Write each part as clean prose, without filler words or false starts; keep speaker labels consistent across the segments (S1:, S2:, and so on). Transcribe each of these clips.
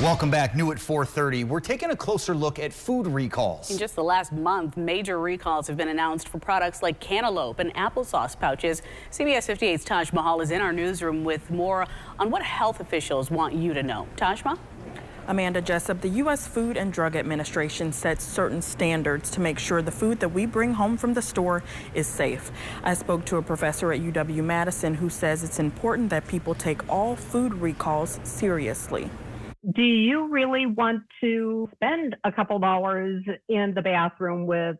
S1: Welcome back. New at 4:30. We're taking a closer look at food recalls.
S2: In just the last month, major recalls have been announced for products like cantaloupe and applesauce pouches. CBS 58's Taj Mahal is in our newsroom with more on what health officials want you to know. Tajma?
S3: Amanda Jessup, the U.S. Food and Drug Administration sets certain standards to make sure the food that we bring home from the store is safe. I spoke to a professor at UW-Madison who says it's important that people take all food recalls seriously.
S4: Do you really want to spend a couple of hours in the bathroom with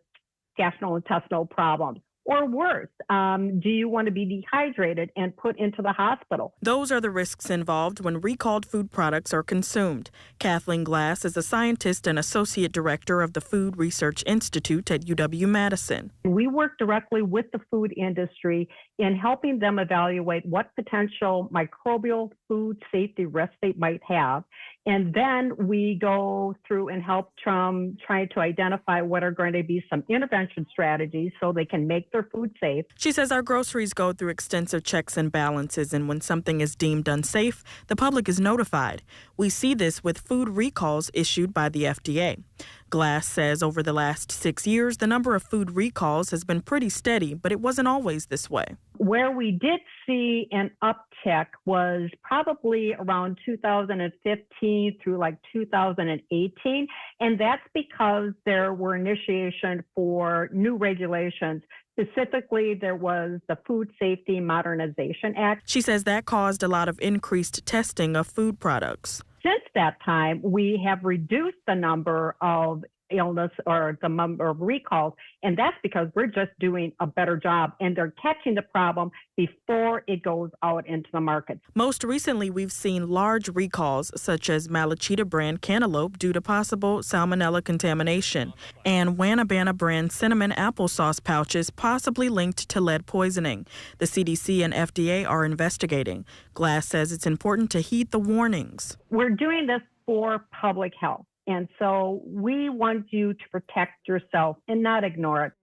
S4: gastrointestinal problems? Or worse, do you want to be dehydrated and put into the hospital?
S3: Those are the risks involved when recalled food products are consumed. Kathleen Glass is a scientist and associate director of the Food Research Institute at UW-Madison.
S4: We work directly with the food industry in helping them evaluate what potential microbial food safety risks they might have. And then we go through and help try to identify what are going to be some intervention strategies so they can make their food safe.
S3: She says our groceries go through extensive checks and balances, and when something is deemed unsafe, the public is notified. We see this with food recalls issued by the FDA. Glass says over the last 6 years, the number of food recalls has been pretty steady, but it wasn't always this way.
S4: Where we did see an uptick was probably around 2015 through like 2018. And that's because there were initiation for new regulations. Specifically, there was the Food Safety Modernization Act.
S3: She says that caused a lot of increased testing of food products.
S4: Since that time, we have reduced the number of illness or the number of recalls, and that's because we're just doing a better job and they're catching the problem before it goes out into the market.
S3: Most recently, we've seen large recalls such as Malachita brand cantaloupe due to possible salmonella contamination and Wanabana brand cinnamon applesauce pouches possibly linked to lead poisoning. The CDC and FDA are investigating. Glass says it's important to heed the warnings.
S4: We're doing this for public health. And so we want you to protect yourself and not ignore it.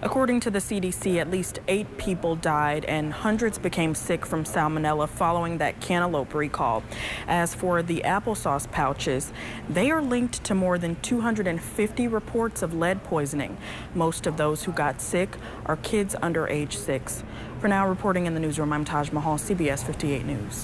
S3: According to the CDC, at least 8 people died and hundreds became sick from salmonella following that cantaloupe recall. As for the applesauce pouches, they are linked to more than 250 reports of lead poisoning. Most of those who got sick are kids under age 6. For now, reporting in the newsroom, I'm Taj Mahal, CBS 58 News.